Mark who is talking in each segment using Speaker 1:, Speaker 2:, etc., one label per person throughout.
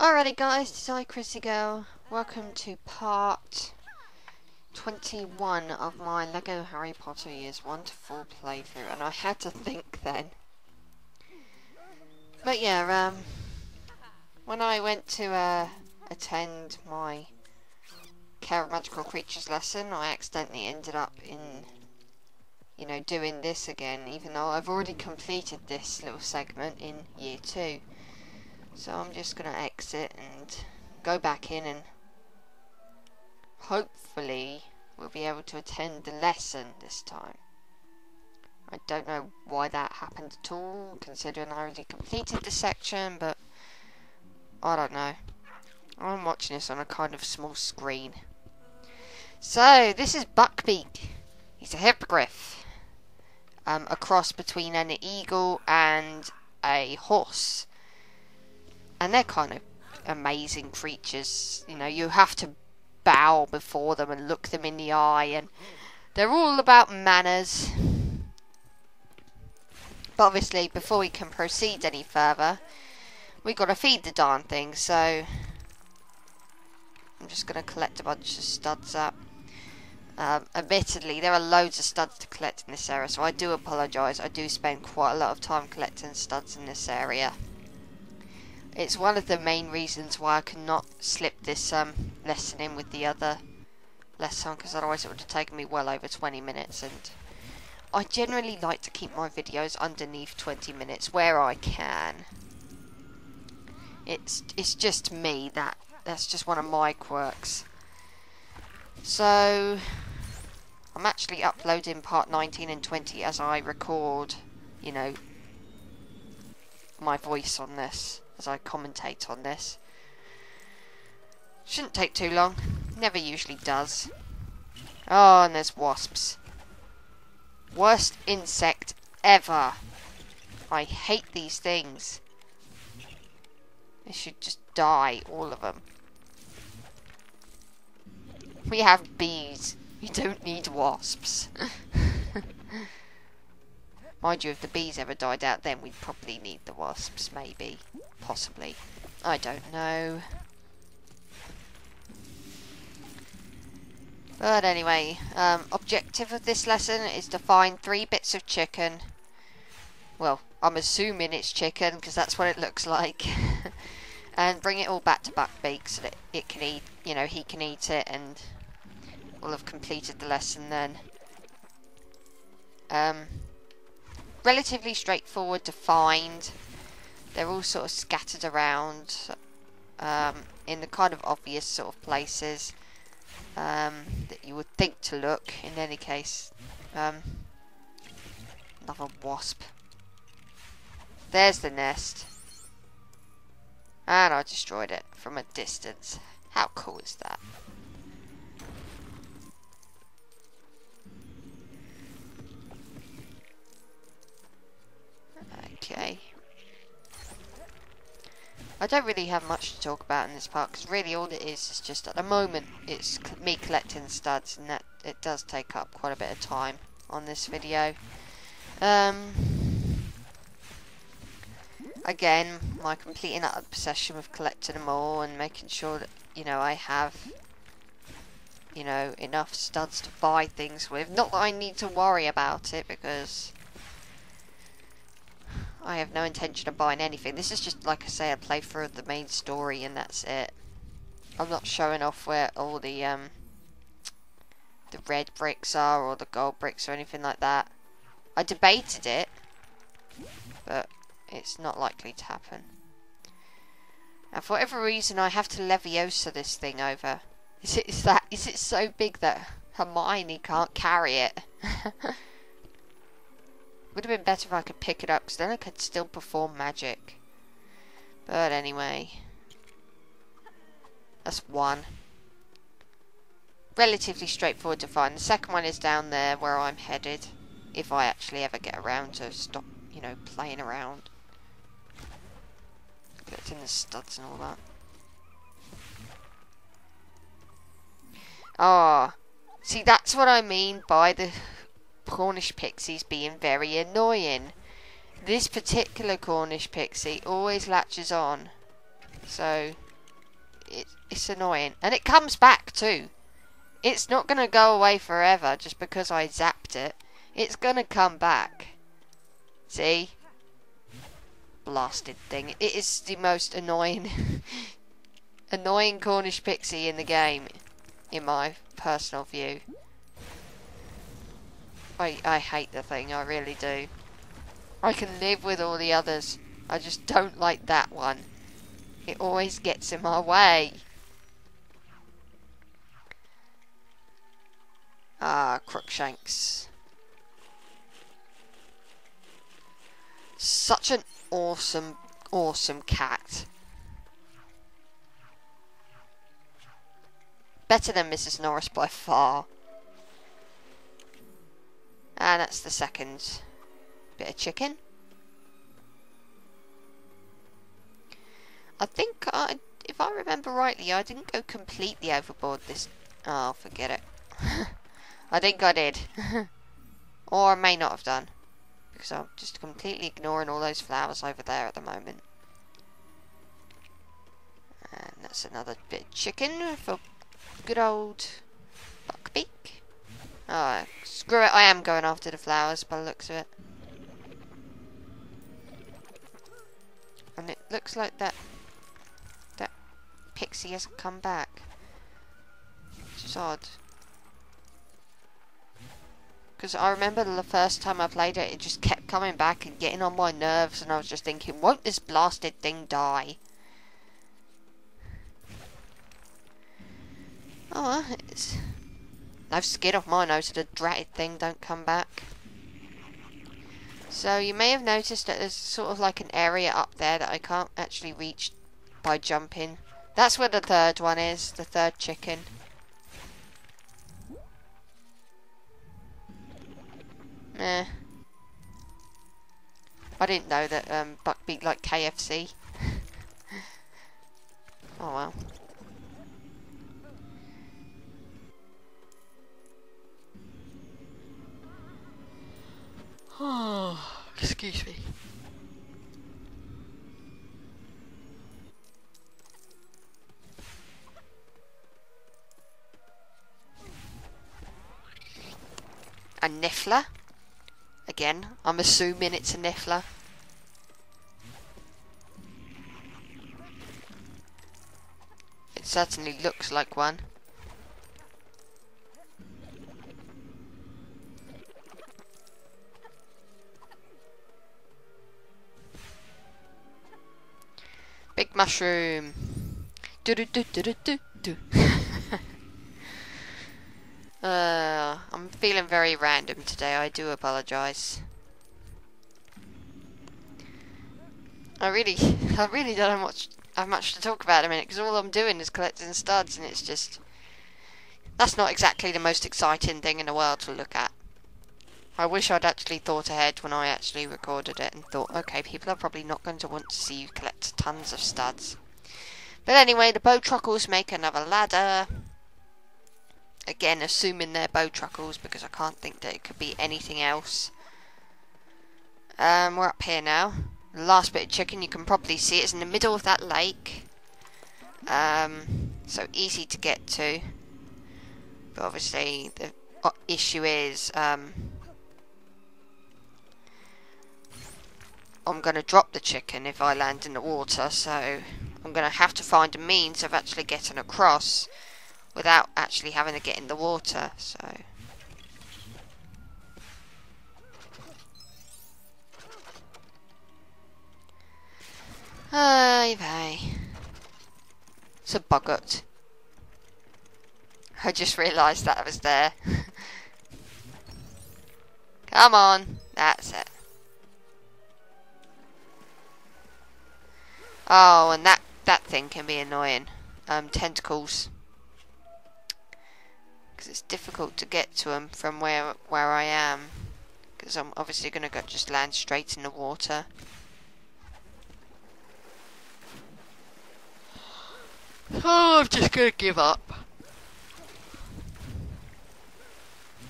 Speaker 1: Alrighty guys, this is ChrissieGirl. Welcome to part 21 of my LEGO Harry Potter Years 1 to 4 playthrough, and I had to think then. But yeah, when I went to attend my Care of Magical Creatures lesson, I accidentally ended up in, doing this again, even though I've already completed this little segment in year 2. So I'm just going to exit and go back in, and hopefully we'll be able to attend the lesson this time. I don't know why that happened at all, considering I already completed the section, but I don't know. I'm watching this on a kind of small screen. So, this is Buckbeak. He's a hippogriff. A cross between an eagle and a horse. And they're kind of amazing creatures. You have to bow before them and look them in the eye, and they're all about manners. But obviously, before we can proceed any further, we got to feed the darn thing. So I'm just going to collect a bunch of studs up. Admittedly, there are loads of studs to collect in this area, so I do apologise. I do spend quite a lot of time collecting studs in this area. It's one of the main reasons why I could not slip this lesson in with the other lesson, because otherwise it would have taken me well over 20 minutes, and I generally like to keep my videos underneath 20 minutes where I can. It's just me, that's just one of my quirks. So I'm actually uploading part 19 and 20 as I record, my voice on this, as I commentate on this. Shouldn't take too long. Never usually does. Oh, and there's wasps. Worst insect ever. I hate these things. They should just die, all of them. We have bees. You don't need wasps. Mind you, if the bees ever died out, then we'd probably need the wasps, maybe. Possibly. I don't know. But anyway, objective of this lesson is to find 3 bits of chicken. Well, I'm assuming it's chicken, because that's what it looks like. And bring it all back to Buckbeak so that it can eat, he can eat it, and we'll have completed the lesson then. Relatively straightforward to find. They're all sort of scattered around in the kind of obvious sort of places that you would think to look. In any case, another wasp. There's the nest. And I destroyed it from a distance. How cool is that? Okay. I don't really have much to talk about in this part, because really all it is just, at the moment, it's me collecting studs, and that it does take up quite a bit of time on this video. Again, my complete and utter obsession with collecting them all and making sure that, I have, enough studs to buy things with. Not that I need to worry about it, because I have no intention of buying anything. This is just, like I say, a playthrough of the main story, and that's it. I'm not showing off where all the red bricks are, or the gold bricks, or anything like that. I debated it, but it's not likely to happen. And for whatever reason, I have to Leviosa this thing over. Is it so big that Hermione can't carry it? Would have been better if I could pick it up, because then I could still perform magic. But anyway, that's one. Relatively straightforward to find. The second one is down there where I'm headed, if I actually ever get around to stop, playing around. Collecting the studs and all that. Ah, see, that's what I mean by the Cornish pixies being very annoying. This particular Cornish pixie always latches on. So it's annoying. And it comes back too. It's not going to go away forever just because I zapped it. It's going to come back. See? Blasted thing. It is the most annoying annoying Cornish pixie in the game, in my personal view. I hate the thing, I really do. I can live with all the others. I just don't like that one. It always gets in my way. Ah, Crookshanks. Such an awesome, awesome cat. Better than Mrs. Norris by far. And that's the second bit of chicken. I think, if I remember rightly, I didn't go completely overboard this... Oh, forget it. I think I did. Or I may not have done. Because I'm just completely ignoring all those flowers over there at the moment. And that's another bit of chicken for good old Buckbeak. Oh, screw it, I am going after the flowers by the looks of it. And it looks like that pixie hasn't come back. Which is odd. Because I remember the first time I played it, it just kept coming back and getting on my nerves, and I was just thinking, won't this blasted thing die? Oh, it's... no skin off my nose so the dratted thing don't come back. So you may have noticed that there's sort of like an area up there that I can't actually reach by jumping. That's where the third one is, the third chicken. Eh. I didn't know that Buckbeak liked KFC. Oh well. Oh, excuse me. A niffler. Again, I'm assuming it's a niffler. It certainly looks like one. Big mushroom. Do do do do do do do. I'm feeling very random today. I do apologise. I really don't have much to talk about in a minute, because all I'm doing is collecting studs, and it's just... that's not exactly the most exciting thing in the world to look at. I wish I'd actually thought ahead when I actually recorded it and thought, okay, people are probably not going to want to see you collect tons of studs. But anyway, the bow truckles make another ladder. Again, assuming they're bow truckles, because I can't think that it could be anything else. We're up here now. The last bit of chicken, you can probably see it's in the middle of that lake. So easy to get to. But obviously, the issue is... I'm going to drop the chicken if I land in the water, so I'm going to have to find a means of actually getting across without actually having to get in the water, so... Ay vey. It's a boggart. I just realised that was there. Come on, that's it. Oh, and that thing can be annoying. Tentacles. Because it's difficult to get to them from where I am. Because I'm obviously going to just land straight in the water. Oh, I'm just going to give up.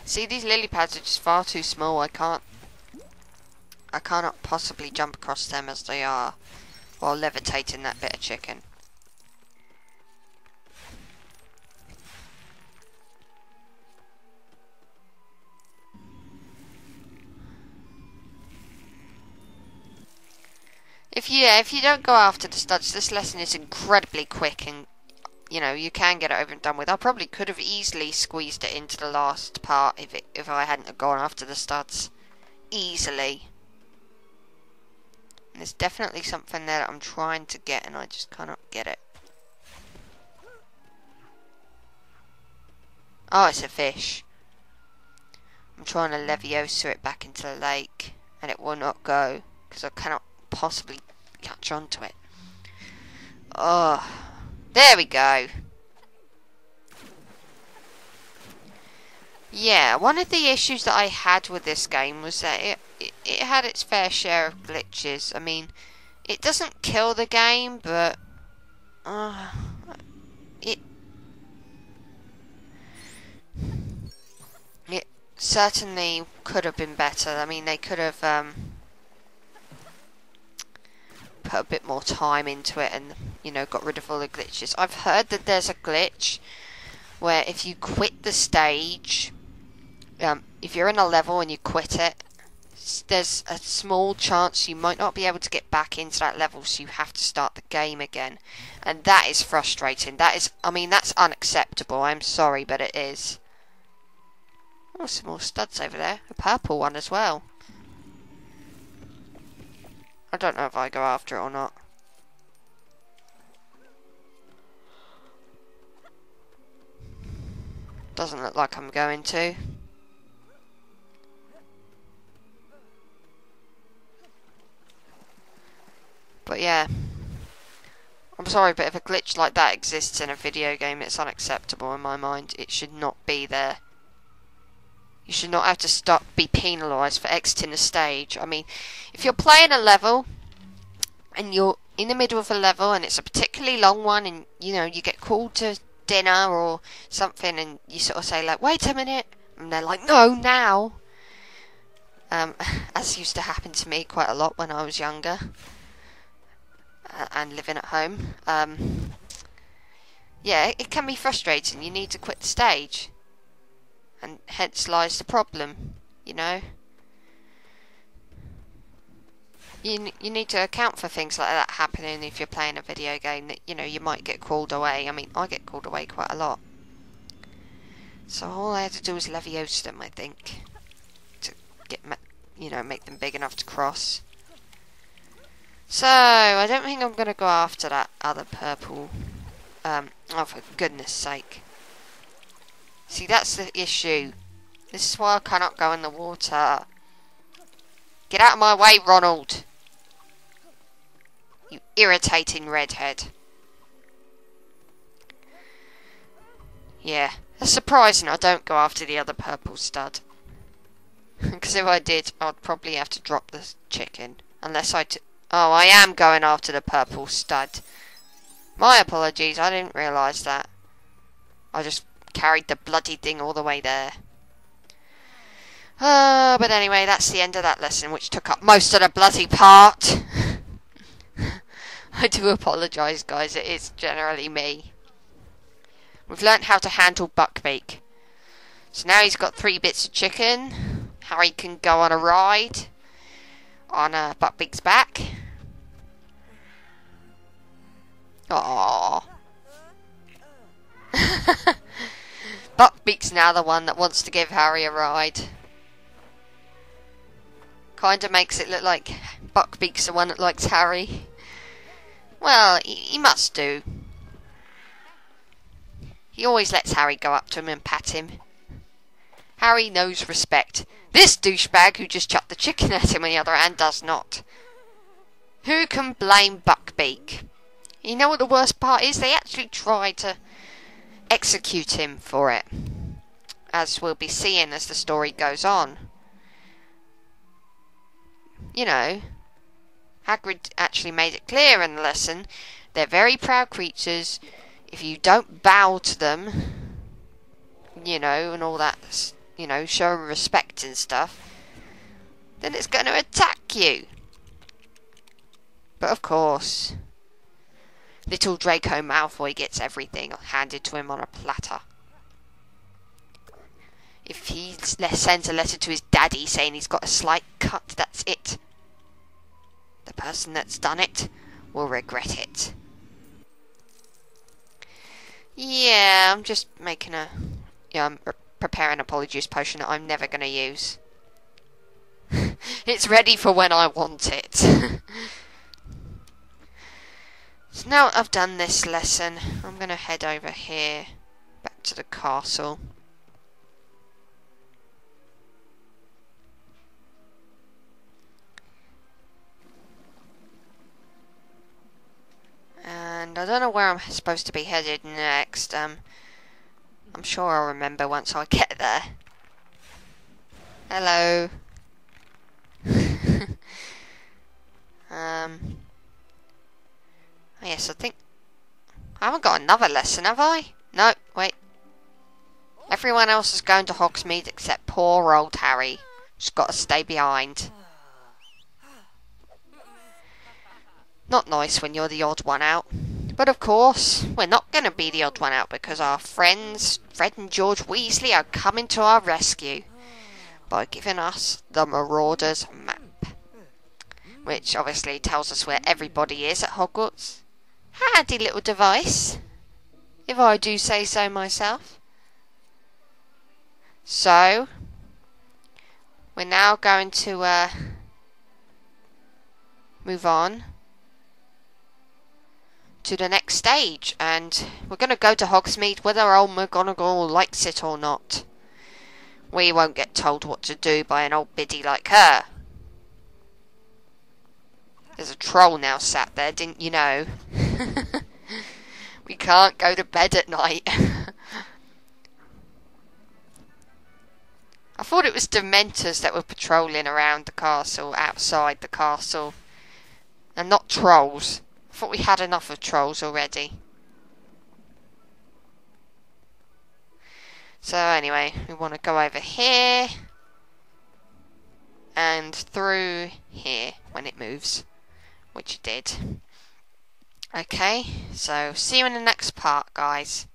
Speaker 1: See, these lily pads are just far too small. I cannot possibly jump across them as they are while levitating that bit of chicken. if you don't go after the studs, this lesson is incredibly quick, and you know, you can get it over and done with. I probably could have easily squeezed it into the last part if I hadn't have gone after the studs. Easily. And there's definitely something there that I'm trying to get and I just cannot get it. Oh, it's a fish. I'm trying to Leviosa it back into the lake and it will not go because I cannot possibly catch on to it. Oh, there we go. Yeah, one of the issues that I had with this game was that it had its fair share of glitches. I mean, it doesn't kill the game, but it certainly could have been better. I mean, they could have put a bit more time into it and, you know, got rid of all the glitches. I've heard that there's a glitch where if you quit the stage, if you're in a level and you quit it, there's a small chance you might not be able to get back into that level, so you have to start the game again. And that is frustrating. That is, I mean, that's unacceptable. I'm sorry, but it is. Oh, some more studs over there. A purple one as well. I don't know if I go after it or not. Doesn't look like I'm going to. But yeah, I'm sorry, but if a glitch like that exists in a video game, it's unacceptable in my mind. It should not be there. You should not have to be penalised for exiting a stage. I mean, if you're playing a level and you're in the middle of a level and it's a particularly long one, and you know you get called to dinner or something, and you sort of say like, "Wait a minute," and they're like, "No, now." As used to happen to me quite a lot when I was younger. And living at home, yeah, it can be frustrating. You need to quit the stage, and hence lies the problem. You know, you need to account for things like that happening if you're playing a video game. That, you know, you might get called away. I mean, I get called away quite a lot. So all I had to do was Leviosa them, I think, to get make them big enough to cross. So, I don't think I'm going to go after that other purple. Oh, for goodness sake. See, that's the issue. This is why I cannot go in the water. Get out of my way, Ronald. You irritating redhead. Yeah, it's surprising I don't go after the other purple stud. Because if I did, I'd probably have to drop the chicken. Unless oh, I am going after the purple stud. My apologies, I didn't realise that. I just carried the bloody thing all the way there. But anyway, that's the end of that lesson, which took up most of the bloody part. I do apologise, guys, it is generally me. We've learnt how to handle Buckbeak. So now he's got 3 bits of chicken. Harry can go on a ride on Buckbeak's back. Aww. Buckbeak's now the one that wants to give Harry a ride. Kinda makes it look like Buckbeak's the one that likes Harry. Well, he must do. He always lets Harry go up to him and pat him. Harry knows respect. This douchebag who just chucked the chicken at him on the other hand does not. Who can blame Buckbeak? You know what the worst part is? They actually try to execute him for it, as we'll be seeing as the story goes on. You know, Hagrid actually made it clear in the lesson, they're very proud creatures. If you don't bow to them, you know, and all that, you know, show respect and stuff, then it's going to attack you. But of course, little Draco Malfoy gets everything handed to him on a platter. If he sends a letter to his daddy saying he's got a slight cut, that's it. The person that's done it will regret it. Yeah, I'm just making a... Yeah, I'm preparing a polyjuice potion that I'm never going to use. It's ready for when I want it. So now I've done this lesson, I'm going to head over here, back to the castle. And I don't know where I'm supposed to be headed next. I'm sure I'll remember once I get there. Hello. Yes, I think... I haven't got another lesson, have I? No, wait. Everyone else is going to Hogsmeade except poor old Harry. Just got to stay behind. Not nice when you're the odd one out. But of course, we're not going to be the odd one out because our friends, Fred and George Weasley, are coming to our rescue by giving us the Marauders map. Which obviously tells us where everybody is at Hogwarts. Handy little device, if I do say so myself. So, we're now going to move on to the next stage, and we're going to go to Hogsmeade whether old McGonagall likes it or not. We won't get told what to do by an old biddy like her. There's a troll now sat there, didn't you know? We can't go to bed at night. I thought it was Dementors that were patrolling around the castle, outside the castle, and not trolls. I thought we had enough of trolls already. So anyway, we want to go over here and through here when it moves, which it did. Okay, so see you in the next part, guys.